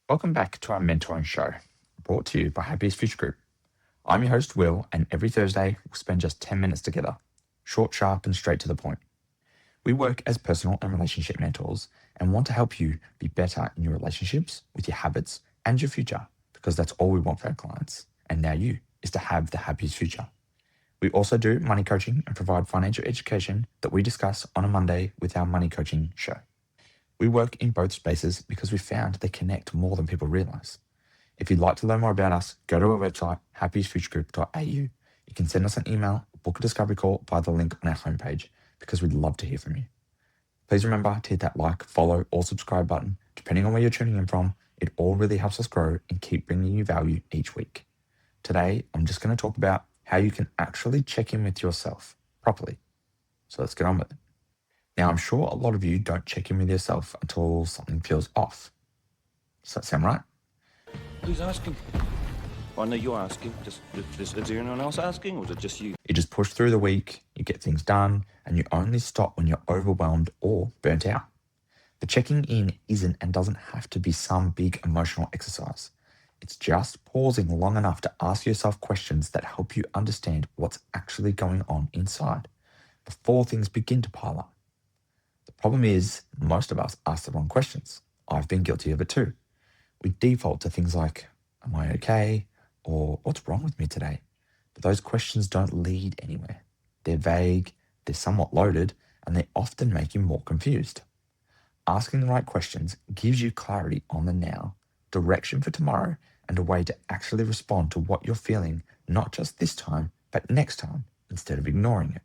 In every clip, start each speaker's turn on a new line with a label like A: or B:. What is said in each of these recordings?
A: Welcome back to our mentoring show, brought to you by Happiest Future Group. I'm your host, Will, and every Thursday we'll spend just 10 minutes together, short, sharp, and straight to the point. We work as personal and relationship mentors and want to help you be better in your relationships, with your habits, and your future, because that's all we want for our clients. And now you is to have the happiest future. We also do money coaching and provide financial education that we discuss on a Monday with our money coaching show. We work in both spaces because we found they connect more than people realize. If you'd like to learn more about us, go to our website, happiestfuturegroup.au. You can send us an email, book a discovery call via the link on our homepage, because we'd love to hear from you. Please remember to hit that like, follow, or subscribe button, depending on where you're tuning in from. It all really helps us grow and keep bringing you value each week. Today, I'm just going to talk about how you can actually check in with yourself properly. So let's get on with it. Now, I'm sure a lot of you don't check in with yourself until something feels off. Does that sound right?
B: Who's asking? I know you're asking. Is there anyone else asking, or is it just you?
A: You just push through the week, you get things done, and you only stop when you're overwhelmed or burnt out. The checking in isn't and doesn't have to be some big emotional exercise. It's just pausing long enough to ask yourself questions that help you understand what's actually going on inside before things begin to pile up. The problem is, most of us ask the wrong questions. I've been guilty of it too. We default to things like, am I okay? Or what's wrong with me today? But those questions don't lead anywhere. They're vague, they're somewhat loaded, and they often make you more confused. Asking the right questions gives you clarity on the now, direction for tomorrow, and a way to actually respond to what you're feeling, not just this time, but next time, instead of ignoring it.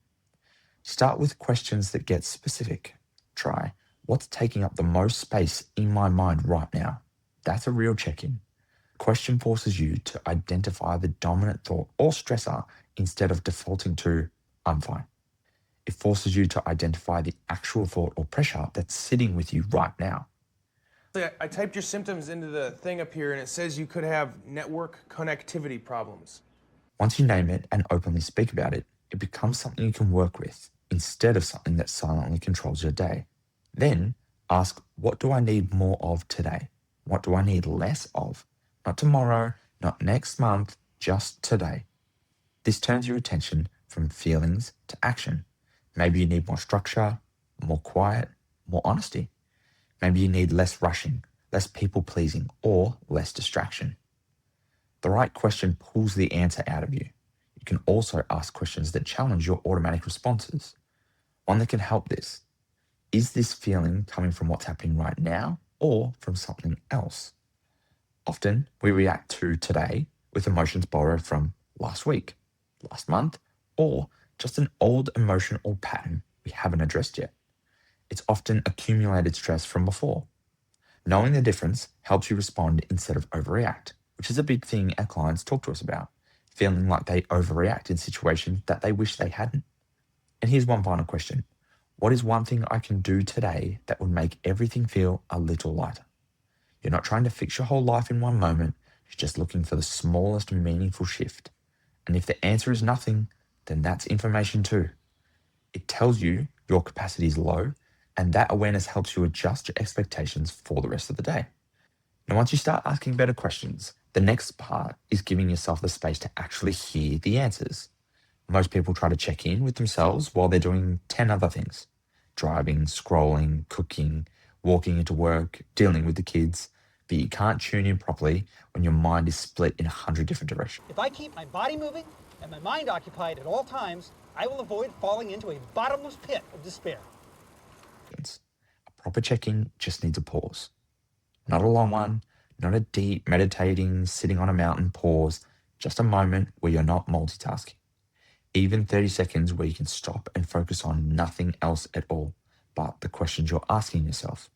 A: Start with questions that get specific. Try, what's taking up the most space in my mind right now? That's a real check-in. Question forces you to identify the dominant thought or stressor instead of defaulting to, I'm fine. It forces you to identify the actual thought or pressure that's sitting with you right now.
C: I typed your symptoms into the thing up here, and it says you could have network connectivity problems.
A: Once you name it and openly speak about it, it becomes something you can work with instead of something that silently controls your day. Then ask, what do I need more of today? What do I need less of? Not tomorrow, not next month, just today. This turns your attention from feelings to action. Maybe you need more structure, more quiet, more honesty. Maybe you need less rushing, less people pleasing, or less distraction. The right question pulls the answer out of you. You can also ask questions that challenge your automatic responses. One that can help this. Is this feeling coming from what's happening right now or from something else? Often we react to today with emotions borrowed from last week, last month, or just an old emotion or pattern we haven't addressed yet. It's often accumulated stress from before. Knowing the difference helps you respond instead of overreact, which is a big thing our clients talk to us about, feeling like they overreact in situations that they wish they hadn't. And here's one final question. What is one thing I can do today that would make everything feel a little lighter? You're not trying to fix your whole life in one moment, you're just looking for the smallest meaningful shift. And if the answer is nothing, then that's information too. It tells you your capacity is low, and that awareness helps you adjust your expectations for the rest of the day. Now, once you start asking better questions, the next part is giving yourself the space to actually hear the answers. Most people try to check in with themselves while they're doing 10 other things: driving, scrolling, cooking, walking into work, dealing with the kids. But you can't tune in properly when your mind is split in 100 different directions.
D: If I keep my body moving and my mind occupied at all times, I will avoid falling into a bottomless pit of despair.
A: A proper check-in just needs a pause. Not a long one, not a deep meditating, sitting on a mountain pause, just a moment where you're not multitasking. Even 30 seconds where you can stop and focus on nothing else at all, but the questions you're asking yourself.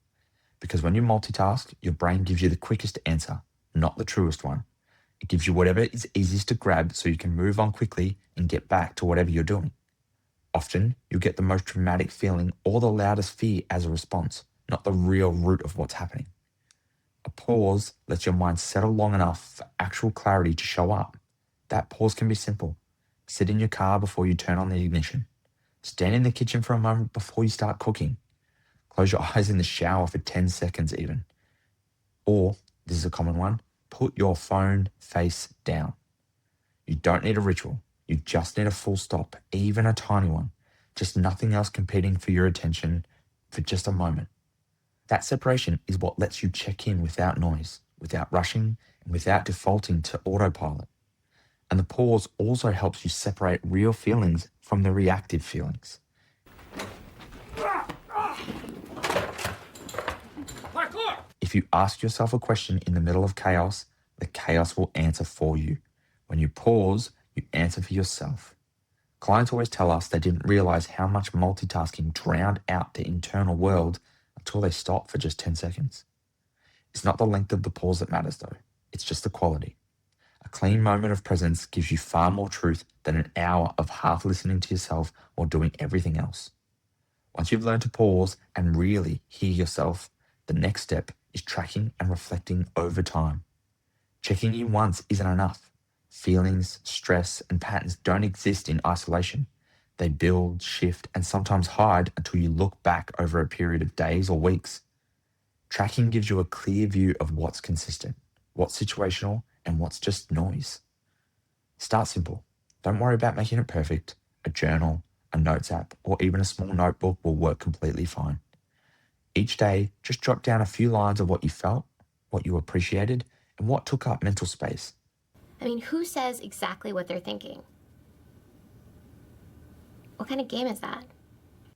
A: Because when you multitask, your brain gives you the quickest answer, not the truest one. It gives you whatever is easiest to grab so you can move on quickly and get back to whatever you're doing. Often, you'll get the most dramatic feeling or the loudest fear as a response, not the real root of what's happening. A pause lets your mind settle long enough for actual clarity to show up. That pause can be simple. Sit in your car before you turn on the ignition. Stand in the kitchen for a moment before you start cooking. Close your eyes in the shower for 10 seconds even. Or This is a common one. Put your phone face down. You don't need a ritual. You just need a full stop, even a tiny one. Just nothing else competing for your attention for just a moment. That separation is what lets you check in without noise, without rushing, and without defaulting to autopilot. And the pause also helps you separate real feelings from the reactive feelings. If you ask yourself a question in the middle of chaos, the chaos will answer for you. When you pause, you answer for yourself. Clients always tell us they didn't realize how much multitasking drowned out the internal world until they stopped for just 10 seconds. It's not the length of the pause that matters though, it's just the quality. A clean moment of presence gives you far more truth than an hour of half listening to yourself while doing everything else. Once you've learned to pause and really hear yourself, the next step is tracking and reflecting over time. Checking in once isn't enough. Feelings, stress, and patterns don't exist in isolation. They build, shift, and sometimes hide until you look back over a period of days or weeks. Tracking gives you a clear view of what's consistent, what's situational, and what's just noise. Start simple. Don't worry about making it perfect. A journal, a notes app, or even a small notebook will work completely fine. Each day, just jot down a few lines of what you felt, what you appreciated, and what took up mental space.
E: I mean, who says exactly what they're thinking? What kind of game is that?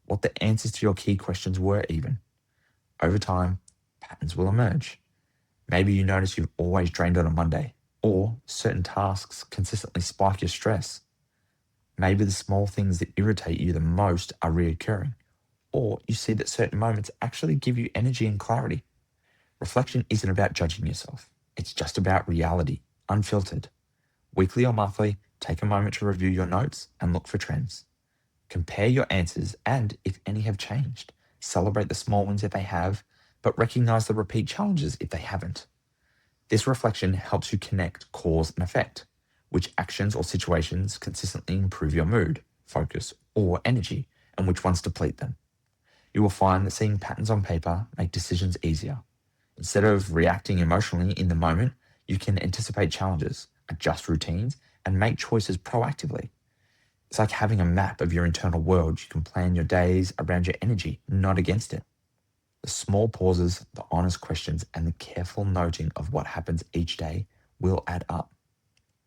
A: What the answers to your key questions were even. Over time, patterns will emerge. Maybe you notice you've always drained on a Monday, or certain tasks consistently spike your stress. Maybe the small things that irritate you the most are reoccurring, or you see that certain moments actually give you energy and clarity. Reflection isn't about judging yourself. It's just about reality, unfiltered. Weekly or monthly, take a moment to review your notes and look for trends. Compare your answers and, if any have changed, celebrate the small wins if they have, but recognize the repeat challenges if they haven't. This reflection helps you connect cause and effect, which actions or situations consistently improve your mood, focus, or energy, and which ones deplete them. You will find that seeing patterns on paper make decisions easier. Instead of reacting emotionally in the moment, you can anticipate challenges, adjust routines, and make choices proactively. It's like having a map of your internal world. You can plan your days around your energy, not against it. The small pauses, the honest questions, and the careful noting of what happens each day will add up.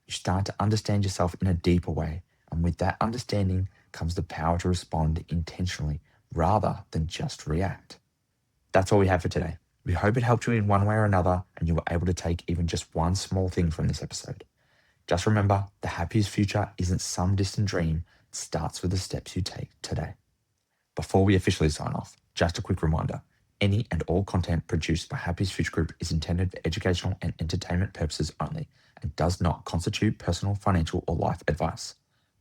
A: You start to understand yourself in a deeper way, and with that understanding comes the power to respond intentionally rather than just react. That's all we have for today. We hope it helped you in one way or another, and you were able to take even just one small thing from this episode. Just remember, the happiest future isn't some distant dream. It starts with the steps you take today. Before we officially sign off, just a quick reminder. Any and all content produced by Happiest Future Group is intended for educational and entertainment purposes only and does not constitute personal, financial, or life advice.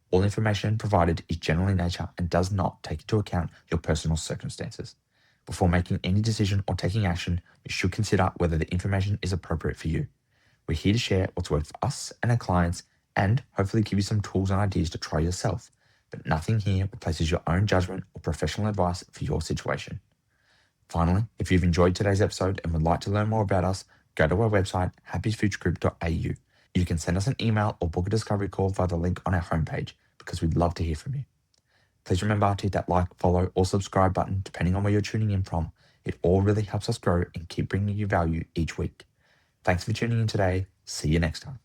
A: All information provided is general in nature and does not take into account your personal circumstances. Before making any decision or taking action, you should consider whether the information is appropriate for you. We're here to share what's worked for us and our clients and hopefully give you some tools and ideas to try yourself, but nothing here replaces your own judgment or professional advice for your situation. Finally, if you've enjoyed today's episode and would like to learn more about us, go to our website, happiestfuturegroup.au. You can send us an email or book a discovery call via the link on our homepage because we'd love to hear from you. Please remember to hit that like, follow, or subscribe button depending on where you're tuning in from. It all really helps us grow and keep bringing you value each week. Thanks for tuning in today. See you next time.